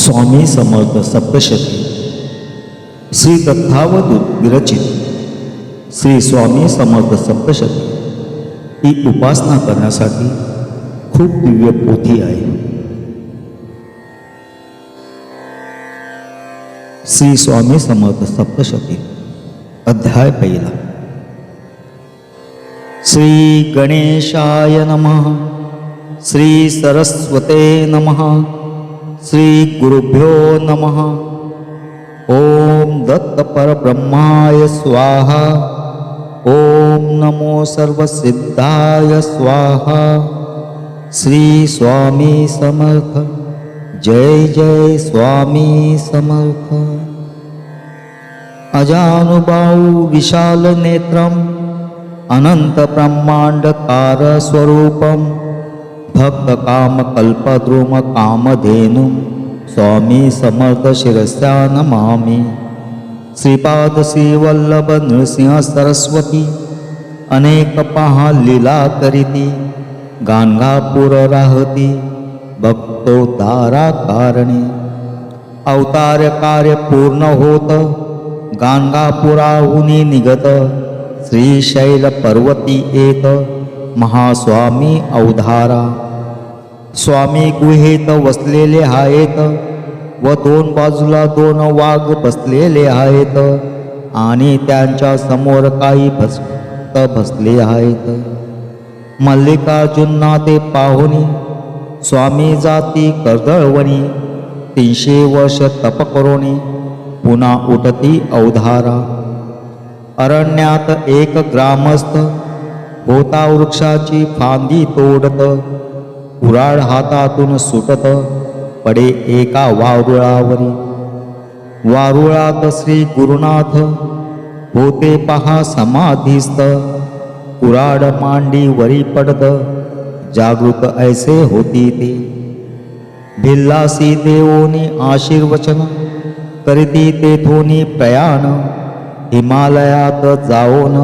स्वामी समर्थ सप्तशती श्री दत्तावधूत विरचित श्री स्वामी समर्थ सप्तशती ही उपासना करण्यासाठी खूप दिव्य पोथी आहे. श्री स्वामी समर्थ सप्तशती अध्याय पहिला. श्री गणेशाय नमः. श्री सरस्वते नमः. श्री गुरुभ्यो नमः. ओम दत्त परब्रह्माय स्वाहा. ओम नमो सर्वसिद्धाय स्वाहा. श्री स्वामी समर्थ. जय जय स्वामी समर्थ. अजानुबाहु विशाल नेत्रम अनंत ब्रह्मांडकार स्वरूपम भक्त काम कल्पद्रुम कामधेनु स्वामी समर्थ शिरस्या नमामि. श्रीपाद श्री वल्लभ नृसिंह सरस्वती अनेक पहा लीला करीती गाणगापूर राहती भक्तोद्धारा कारणे. अवतार कार्य पूर्ण होत गाणगापुराहुनी निगत श्रीशैल पर्वती येत महास्वामी अवधारा. स्वामी गुहेत वसलेले आहेत व दोन बाजूला दोन वाघ बसलेले आहेत आणि त्यांच्या समोर काही भक्त बसले आहेत. मल्लिकार्जुना ते पाहुनी स्वामी जाती कर्दळवणी 300 वर्ष तप करोनी पुन्हा उठती अवधारा. अरण्यात एक ग्रामस्थ होता वृक्षाची फांदी तोडत कुऱ्हाड हातातून सुटत पडे एका वारुळावरी. वारुळात श्री गुरुनाथ होते पहा समाधीस्थ. कुऱ्हाड मांडीवरी पडत जागृत ऐसे होती ते. भिल्लासी देवोनी आशीर्वचन करीती तेथोनी प्रयाण. हिमालयात जाओन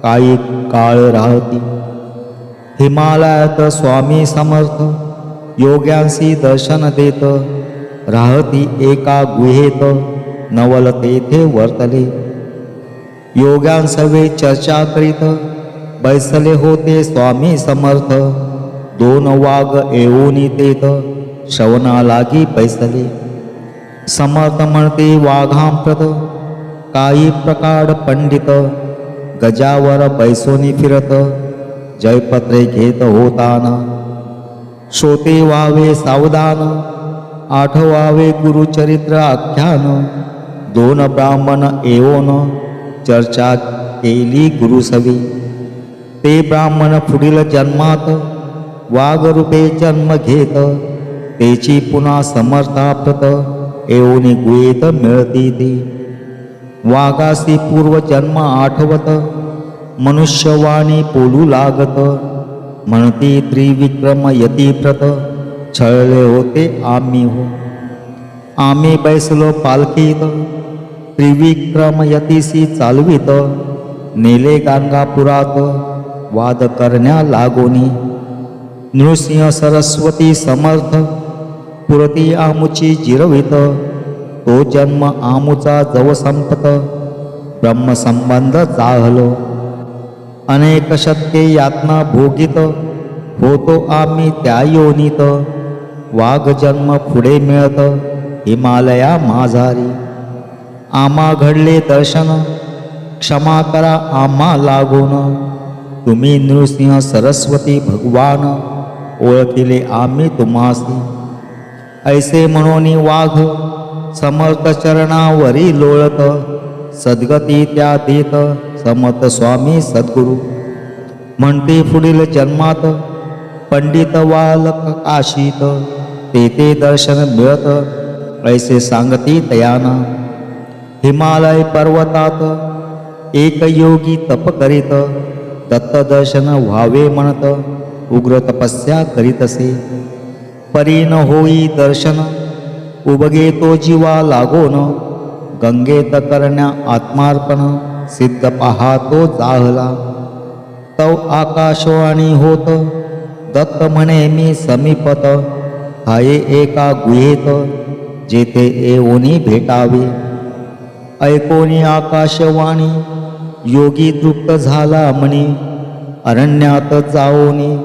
काही काळ राहती. हिमालयात स्वामी समर्थ योग्यांसी दर्शन देत राहती एका गुहेत नवल तेथे वर्तले. योग्यांसवे चर्चा करीत बैसले होते स्वामी समर्थ. 2 वाघ येऊनी तेथ श्रवणा लागी बैसले. समर्थ म्हणते वाघांप्रत काही प्रकार पंडित गजावर बैसोनी फिरत जयपत्रे घेत होताना. श्रोते व्हावे सावधान आठवावे गुरुचरित्र आख्यान. 2 ब्राह्मण येऊन चर्चा केली गुरुसवी. ते ब्राह्मण पुढील जन्मात वाघरूपे जन्म घेत तेची पुन्हा समर्थाप्रत येऊन गुहेत मिळती ती. वाघासी पूर्वजन्म आठवत मनुष्यवाणी बोलू लागत. म्हणती त्रिविक्रम यतीप्रत छळले होते आम्ही हो. आम्ही बैसलो पालखीत त्रिविक्रम यतीसी चालवित. नेले गाणगापुरात वाद करण्या लागोनी. नृसिंह सरस्वती समर्थ पुरती आमुची जिरवित. तो जन्म आमुचा जव संपत ब्रह्मसंबंध जाहलो. अनेक शतके यातना भोगित होतो आम्ही त्या योनीत. वाघ जन्म पुढे मिळत हिमालया माझारी. आम्हा घडले दर्शन क्षमा करा आम्हा लागून. तुम्ही नृसिंह सरस्वती भगवान ओळखिले आम्ही तुम्हासी. ऐसे म्हणून वाघ समर्थ चरणावरी लोळत सद्गती त्या देत समर्थ स्वामी सद्गुरु. म्हणते पुढील जन्मात पंडित वालक काशीत तेथे दर्शन मिळत ऐसे सांगती तयाना. हिमालय पर्वतात एक योगी तप करीत दत्त दर्शन व्हावे म्हणत उग्र तपस्या करीतसे. परीन होई दर्शन उबगे तो जीवा लागोन. गंगेत करण्या आत्मार्पण सिद्ध पाहातो जाहला. तव आकाशवाणी होत दत्त म्हणे मी समीपत. हाये एका गुहेत जेथे येऊनी भेटावे. ऐकोनी आकाशवाणी योगी तृप्त झाला म्हणे. अरण्यात जाओनी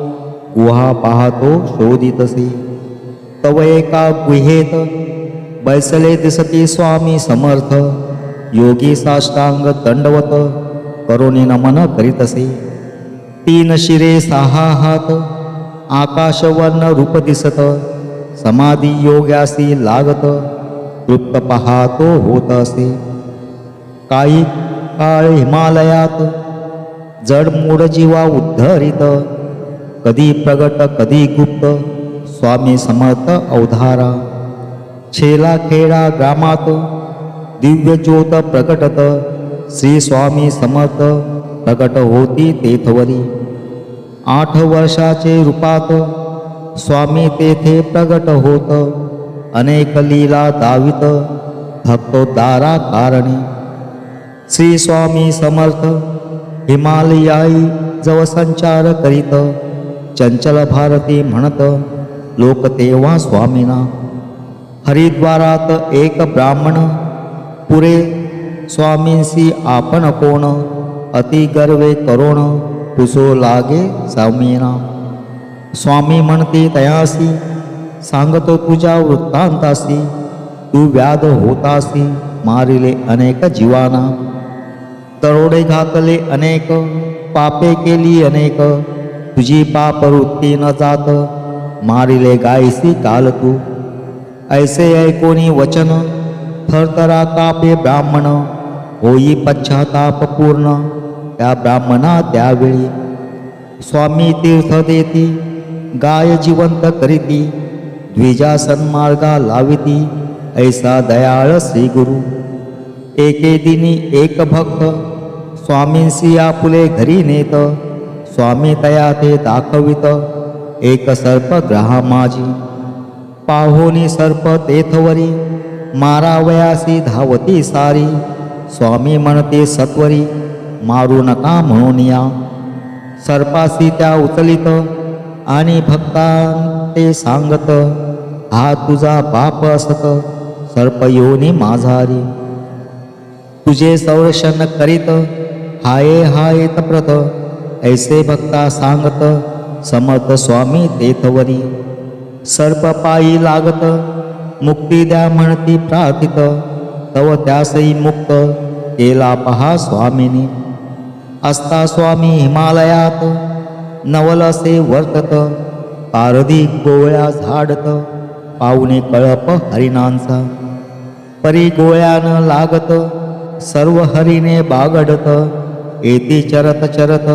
गुहा पाहतो शोधितसे. तव एका गुहेत बैसले दिसती स्वामी समर्थ. योगी साष्टांग दंडवत करोनी नमन करीतसे. 3 शिरे 6 हात आकाशवर्ण रूप दिसत. समाधी योग्यासी लागत तृप्त पाहतो होत असे. काही काळ हिमालयात जड मूढ जीवा उद्धरित. कधी प्रगट कधी गुप्त स्वामी समर्थ अवधारा. छेला खेडा ग्रामात दिव्य ज्योत प्रकटत. श्री स्वामी समर्थ प्रकट होती तेथवरी. 8 वर्षाचे रूपात स्वामी तेथे प्रगट होत. अनेक लीला दावित भक्तोद्धारा कारणे. श्री स्वामी समर्थ हिमालयाई जव संचार करीत. चंचल भारती म्हणत लोक तेव्हा स्वामीना. हरिद्वारात एक ब्राह्मण पुरे स्वामींसी आपण कोण. अति गर्वे करोण पुसो लागे स्वामीना. स्वामी म्हणते तयासी सांगतो तुझ्या वृत्तांतासी. तू व्याध होतासी मारिले अनेक जीवाना. दरोडे घातले अनेक पापे केली अनेक. तुझी पाप वृत्ती न जात मारिले गायसी काल तू. ऐसे ऐकोनी वचन थरथरा कापे ब्राह्मण. होई पश्चाताप पूर्ण त्या ब्राह्मणा त्यावेळी. स्वामी तीर्थ देती गाय जिवंत करीती. द्विजा सन्मार्गा लाविती ऐसा दयाळ श्री गुरु. एके दिनी एक भक्त स्वामींसी आपुले घरी नेत. स्वामी तया ते दाखवित एक सर्प ग्रहा माझी. पाहोनी सर्प तेथवरी मारावयासी धावती सारी. स्वामी म्हणते सत्वरी मारू नका म्हणून या. सर्पासी त्या उचलित आणि भक्तां ते सांगत. हा तुझा पाप असत सर्प योनी माझारी. तुझे संरक्षण करीत हाये हाये तप्रत. ऐसे भक्ता सांगत समर्थ स्वामी तेथवरी. सर्प पायी लागत मुक्ती द्या म्हणती प्रार्थित. तव त्यासही मुक्त केला पहा स्वामीनी. असता स्वामी हिमालयात नवलसे वर्तत. पारधी गोळ्या झाडत पाहुणे कळप हरिणांचा. परी गोळ्यान लागत सर्व हरिणे बागडत. येती चरत चरत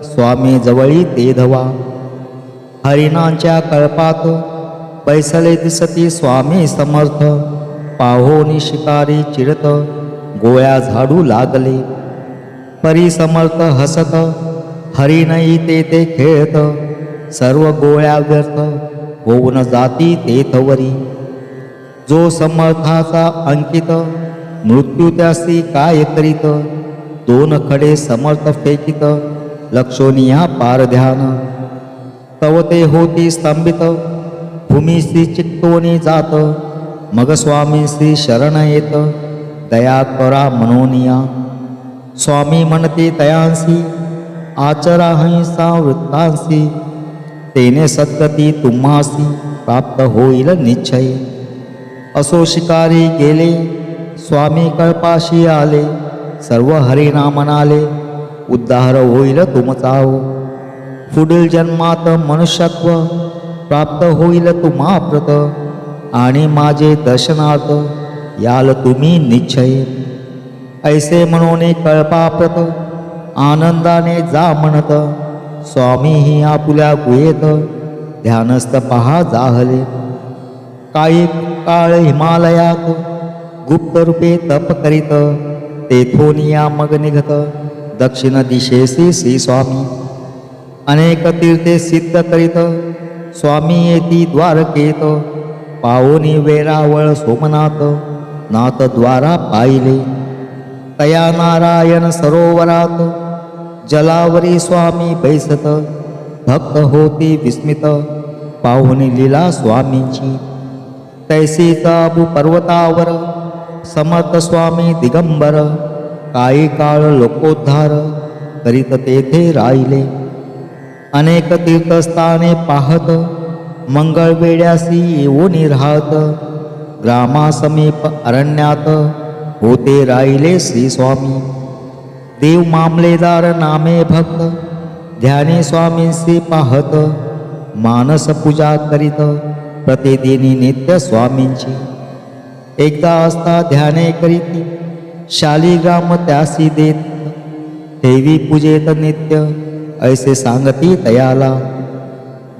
स्वामी जवळी ते धवा. हरिणांच्या कळपात बैसले दिसती स्वामी समर्थ. पाहोनी शिकारी चिरत गोळ्या झाडू लागले. परी समर्थ हसत हरिणई तेथे खेळत. सर्व गोळ्या व्यर्थ होऊन जाती तेथवरी. जो समर्थाचा अंकित मृत्यू त्यासी काय करीत. 2 खडे समर्थ फेकित लक्षोनिया पार ध्यान. तव ते होती स्तंभित भूमीसी चित्तोनी जात. मग स्वामींसी शरण येत दया करा मनोनिया. स्वामी म्हणते तयांसी आचरा हिंसा वृत्तांसी. तेने सद्गती तुम्हासी प्राप्त होईल निश्चय. असो शिकारी गेले स्वामी कळपाशी आले. सर्व हरिणा म्हणाले उद्धार होईल तुमचाव. पुढील जन्मात मनुष्यत्व प्राप्त होईल तुम्हा प्रत. आणि माझे दर्शनार्थ याल तुम्ही निश्चय. ऐसे म्हणून कळपाप्रत आनंदाने जा म्हणत. स्वामी ही आपुल्या गुहेत ध्यानस्थ पहा जाहले. काही काळ हिमालयात गुप्त रूपे तप करीत. तेथोनिया मग निघत दक्षिण दिशेसी श्री स्वामी. अनेक तीर्थे सिद्ध करीत स्वामी येती द्वारकेत. पाओनी वेरावळ सोमनाथ नाथ द्वारा पाहिले. तया नारायण सरोवरात जलावरी स्वामी बैसत. भक्त होती विस्मित पाहुनी लीला स्वामींची. तैसीच अबू पर्वतावर समर्थ स्वामी दिगंबर, काही काळ लोकोद्धार करीत तेथे राहिले. अनेक तीर्थस्थाने पाहत मंगळवेड्यासी येऊन राहत. ग्रामासमीप अरण्यात होते राहिले श्री स्वामी. देव मामलेदार नामे भक्त ध्यानी स्वामींसी पाहत. मानस पूजा करीत प्रतिदिनी नित्य स्वामींची. एकदा असता ध्याने करीती शालिग्राम त्यासी देत. देवी पूजेत नित्य ऐसे सांगती तयाला.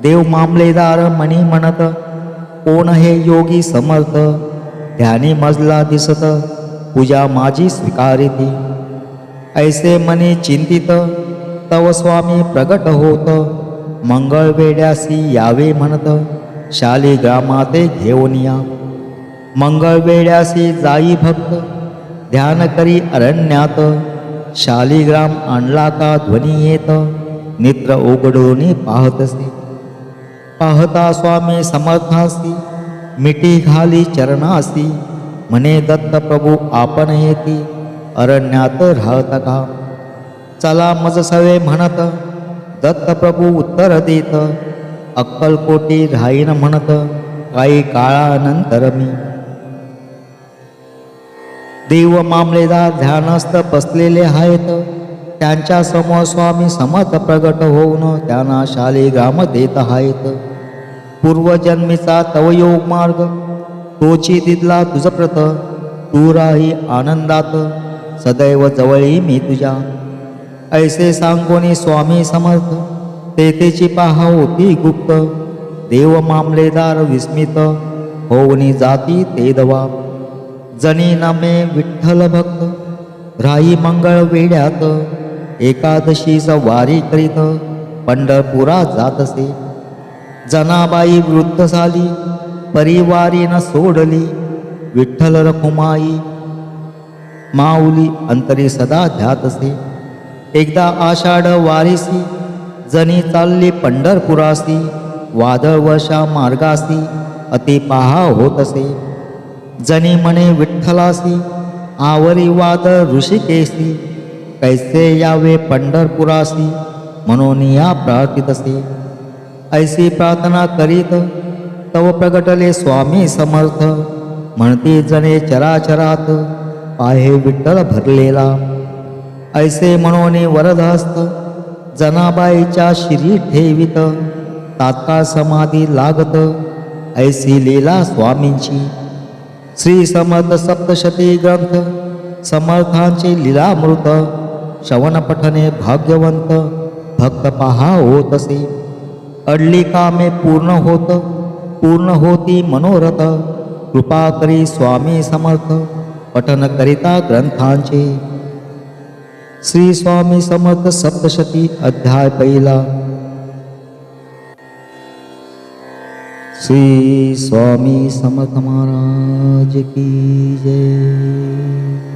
देव मामलेदार मनी म्हणत कोण हे योगी समर्थ. ध्यानी मजला दिसत पूजा माझी स्वीकारिती. ऐसे मनी चिंतित तव स्वामी प्रगट होत. मंगळवेड्यासी यावे म्हणत शालिग्रामाते घेऊन या. मंगळवेड्यासी जाई भक्त ध्यान करी अरण्यात. शालिग्राम आणला का ध्वनी येत नेत्र उघडून पाहतसे. पाहता स्वामी समर्थासी मिठी घाली चरणासी. म्हणे दत्त प्रभू आपण येती अरण्यात राहत का. चला मज सवे म्हणत दत्त प्रभू उत्तर देत. अक्कलकोटी राहीन म्हणत काही काळानंतर मी. देव मामलेदार ध्यानस्थ बसलेले आहेत. त्यांच्या समोर स्वामी समर्थ प्रगट होऊन त्यांना शालिग्राम देत आहेत. पूर्वजन्मीचा तव योग मार्ग तोची दिदला तुझ प्रत. तू राही आनंदात सदैव जवळी मी तुझ्या. ऐसे सांगोनी स्वामी समर्थ तेथेची पाहा होती गुप्त. देव मामलेदार विस्मित होऊनी जाती ते दवा. जनी नमे विठ्ठल भक्त राही मंगळ वेड्यात. एकादशीच वारी करीत पंढरपुरात जातसे. जनाबाई वृद्ध झाली परिवारीन सोडली. विठ्ठल रखुमाई माऊली अंतरी सदा ध्यातसे. एकदा आषाढ वारीसी जनी चालली पंढरपुरासी. वादळ वर्षा मार्गासी अति पाहा होतसे. जनी म्हणे विठ्ठलासी आवरी वादळ ऋषिकेशी. कैसे यावे पंढरपुरासी म्हणून या प्रार्थितसे. ऐसी प्रार्थना करीत तव प्रगटले स्वामी समर्थ. म्हणती जणे चराचरात पाहे विठ्ठल भरलेला. ऐसे म्हणून वरदहस्त जनाबाईच्या शिरी ठेवित. तात्काळ समाधी लागत ऐसी लीला स्वामींची. श्री समर्थ सप्तशती ग्रंथ समर्थांचे लीलामृत. श्रवण पठने भाग्यवंत भक्त पहा होतसे. अडली कामे पूर्ण होती मनोरथ. कृपा करी स्वामी समर्थ पठन करिता ग्रंथांचे. श्री स्वामी समर्थ सप्तशती अध्याय पहिला. श्री स्वामी समर्थ महाराज की जय.